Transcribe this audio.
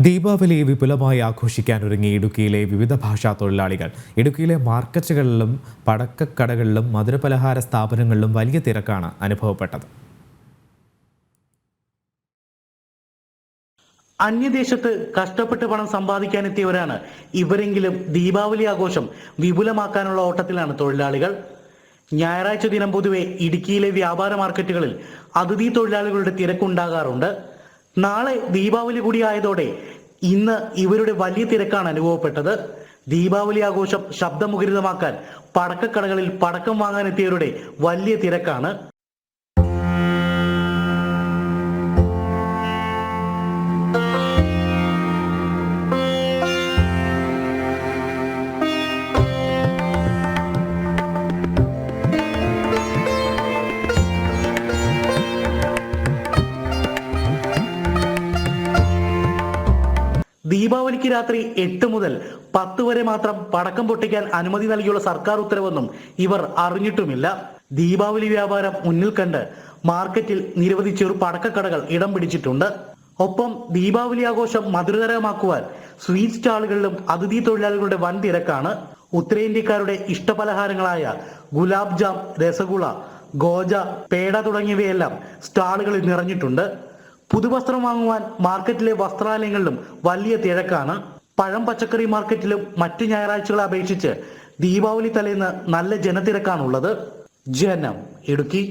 ദീപാവലി വിപുലമായി ആഘോഷിക്കാനൊരുങ്ങി ഇടുക്കിയിലെ വിവിധ ഭാഷാ തൊഴിലാളികൾ. ഇടുക്കിയിലെ മാർക്കറ്റുകളിലും പടക്കക്കടകളിലും മധുരപലഹാര സ്ഥാപനങ്ങളിലും വലിയ തിരക്കാണ് അനുഭവപ്പെട്ടത്. അന്യദേശത്ത് കഷ്ടപ്പെട്ട് പണം സമ്പാദിക്കാനെത്തിയവരാണ് ഇവരെങ്കിലും ദീപാവലി ആഘോഷം വിപുലമാക്കാനുള്ള ഓട്ടത്തിലാണ് തൊഴിലാളികൾ. ഞായറാഴ്ച ദിനം പൊതുവെ ഇടുക്കിയിലെ വ്യാപാര മാർക്കറ്റുകളിൽ അതിഥി തൊഴിലാളികളുടെ തിരക്കുണ്ടാകാറുണ്ട്. നാളെ ദീപാവലി കൂടി ആയതോടെ ഇന്ന് ഇവരുടെ വലിയ തിരക്കാണ് അനുഭവപ്പെട്ടത്. ദീപാവലി ആഘോഷം ശബ്ദമുഖരിതമാക്കാൻ പടക്കക്കടകളിൽ പടക്കം വാങ്ങാനെത്തിയവരുടെ വലിയ തിരക്കാണ്. ദീപാവലിക്ക് രാത്രി 8 മുതൽ 10 വരെ മാത്രം പടക്കം പൊട്ടിക്കാൻ അനുമതി നൽകിയുള്ള സർക്കാർ ഉത്തരവൊന്നും ഇവർ അറിഞ്ഞിട്ടുമില്ല. ദീപാവലി വ്യാപാരം മുന്നിൽ കണ്ട് മാർക്കറ്റിൽ നിരവധി ചെറു പടക്കക്കടകൾ ഇടം പിടിച്ചിട്ടുണ്ട്. ഒപ്പം ദീപാവലി ആഘോഷം മധുരതരമാക്കുവാൻ സ്വീറ്റ് സ്റ്റാളുകളിലും അതിഥി തൊഴിലാളികളുടെ വൻ തിരക്കാണ്. ഉത്തരേന്ത്യക്കാരുടെ ഇഷ്ടപലഹാരങ്ങളായ ഗുലാബ് ജാം, രസഗുള, ഗോജ, പേട തുടങ്ങിയവയെല്ലാം സ്റ്റാളുകളിൽ നിറഞ്ഞിട്ടുണ്ട്. പുതുവസ്ത്രം വാങ്ങുവാൻ മാർക്കറ്റിലെ വസ്ത്രാലയങ്ങളിലും വലിയ തിരക്കാണ്. പഴം പച്ചക്കറി മാർക്കറ്റിലും മറ്റു ഞായറാഴ്ചകളെ അപേക്ഷിച്ച് ദീപാവലി തലേന്ന് നല്ല ജനത്തിരക്കാണുള്ളത്. ജനം, ഇടുക്കി.